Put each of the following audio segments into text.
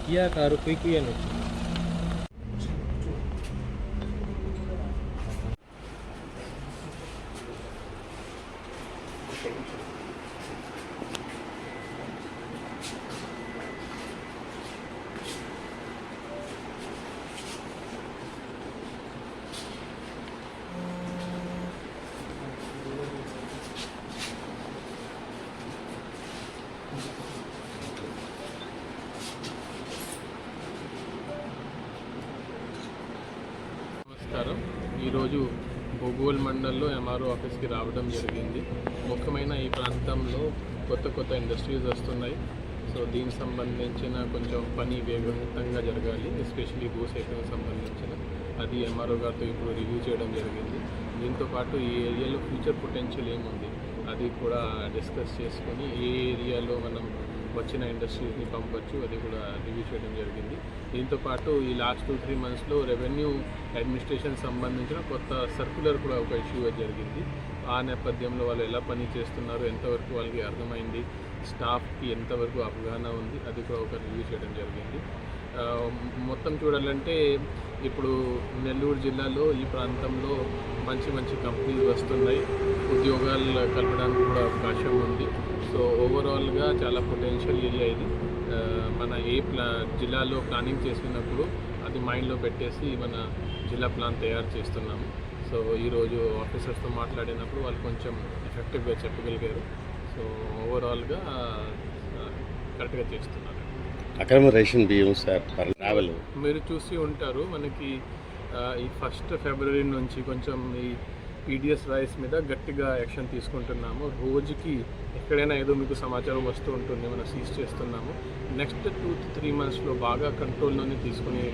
Kia car quick అని వచ్చింది. నమస్కారం. ఈరోజు బొగోల్ మండల్లో ఎంఆర్ఓ ఆఫీస్కి రావడం జరిగింది. ముఖ్యమైన ఈ ప్రాంతంలో కొత్త ఇండస్ట్రీస్ వస్తున్నాయి. సో దీనికి సంబంధించిన కొంచెం పని వేగవంతంగా జరగాలి, ఎస్పెషలీ భూసేకరణకు సంబంధించిన అది ఎంఆర్ఓ గారితో ఇప్పుడు రివ్యూ చేయడం జరిగింది. దీంతోపాటు ఈ ఏరియాలో ఫ్యూచర్ పొటెన్షియల్ ఏముంది అది కూడా డిస్కస్ చేసుకొని ఏ ఏరియాలో మనం వచ్చిన ఇండస్ట్రీస్ని పంపొచ్చు అది కూడా రివ్యూ చేయడం జరిగింది. దీంతోపాటు ఈ లాస్ట్ 2-3 మంత్స్లో రెవెన్యూ అడ్మినిస్ట్రేషన్ సంబంధించిన కొత్త సర్క్యులర్ కూడా ఒక ఇష్యూ జరిగింది. ఆ నేపథ్యంలో వాళ్ళు ఎలా పని చేస్తున్నారు, ఎంతవరకు వాళ్ళకి అర్థమైంది, స్టాఫ్కి ఎంతవరకు అవగాహన ఉంది అది కూడా ఒక రివ్యూ చేయడం జరిగింది. మొత్తం చూడాలంటే ఇప్పుడు నెల్లూరు జిల్లాలో ఈ ప్రాంతంలో మంచి కంపెనీలు వస్తున్నాయి, ఉద్యోగాలు కలపడానికి కూడా అవకాశం ఉంది. సో ఓవరాల్గా చాలా పొటెన్షియల్ ఏరియా ఇది. మన జిల్లాలో ప్లానింగ్ చేసినప్పుడు అది మైండ్లో పెట్టేసి మన జిల్లా ప్లాన్ తయారు చేస్తున్నాము. సో ఈరోజు ఆఫీసర్స్తో మాట్లాడినప్పుడు వాళ్ళు కొంచెం ఎఫెక్టివ్గా చెప్పగలిగారు. సో ఓవరాల్గా కరెక్ట్గా చేస్తున్నారు. అకామిడేషన్ బియ్యం సార్ ట్రావెల్ మీరు చూసి ఉంటారు, మనకి ఈ 1 ఫిబ్రవరి నుంచి కొంచెం ఈ పీడిఎస్ రైస్ మీద గట్టిగా యాక్షన్ తీసుకుంటున్నాము. రోజుకి ఎక్కడైనా ఏదో మీకు సమాచారం వస్తూ ఉంటుంది, మనం సీజ్ చేస్తున్నాము. నెక్స్ట్ 2-3 మంత్స్లో బాగా కంట్రోల్లోనే తీసుకుని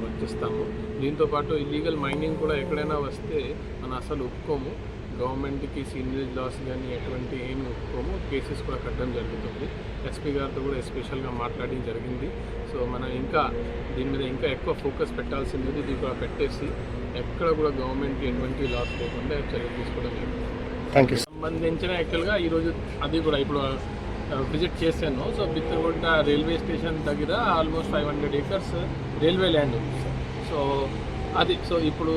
వచ్చేస్తాము. దీంతోపాటు ఇల్లీగల్ మైనింగ్ కూడా ఎక్కడైనా వస్తే మనం అసలు ఒప్పుకోము. గవర్నమెంట్కి సీనియర్ లాస్ కానీ ఎటువంటి ఏమి ఒప్పుకోము, కేసెస్ కూడా కట్టడం జరుగుతుంది. ఎస్పీ గారితో కూడా ఎస్పెషల్గా మాట్లాడడం జరిగింది. సో మనం ఇంకా దీని మీద ఇంకా ఎక్కువ ఫోకస్ పెట్టాల్సింది, ఇది కూడా పెట్టేసి ఎక్కడ కూడా గవర్నమెంట్కి ఎటువంటి లాస్ లేకుండా చర్యలు తీసుకోవడం జరుగుతుంది. Thank you. సంబంధించిన యాక్చువల్గా ఈరోజు అది కూడా ఇప్పుడు విజిట్ చేశాను. సో బిత్తరగుంట రైల్వే స్టేషన్ దగ్గర ఆల్మోస్ట్ 500 acres రైల్వే ల్యాండ్ ఉంది. సో అది ఇప్పుడు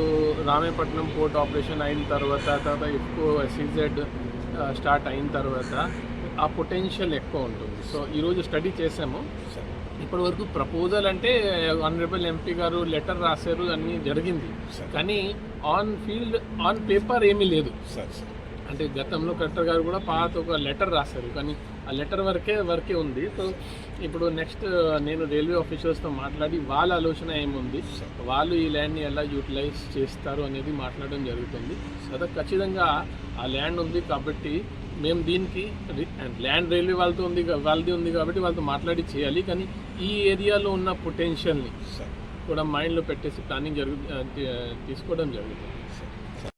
రామేపట్నం పోర్ట్ ఆపరేషన్ అయిన తర్వాత ఎక్కువ SEZ స్టార్ట్ అయిన తర్వాత ఆ పొటెన్షియల్ ఎక్కువ ఉంటుంది. సో ఈరోజు స్టడీ చేసాము. ఇప్పటి వరకు ప్రపోజల్ అంటే ఆనరబుల్ ఎంపీ గారు లెటర్ రాశారు, అన్నీ జరిగింది. కానీ ఆన్ పేపర్ ఏమీ లేదు. అంటే గతంలో కలెక్టర్ గారు కూడా పాత ఒక లెటర్ రాశారు, కానీ ఆ లెటర్ వరకే ఉంది. సో ఇప్పుడు నెక్స్ట్ నేను రైల్వే ఆఫీసర్స్తో మాట్లాడి వాళ్ళ ఆలోచన ఏముంది, వాళ్ళు ఈ ల్యాండ్ని ఎలా యూటిలైజ్ చేస్తారు అనేది మాట్లాడడం జరుగుతుంది. కదా ఖచ్చితంగా ఆ ల్యాండ్ ఉంది కాబట్టి మేము దీనికి ల్యాండ్ రైల్వే వాళ్ళది ఉంది కాబట్టి వాళ్ళతో మాట్లాడి చేయాలి. కానీ ఈ ఏరియాలో ఉన్న పొటెన్షియల్ని కూడా మైండ్లో పెట్టేసి ప్లానింగ్ తీసుకోవడం జరుగుతుంది.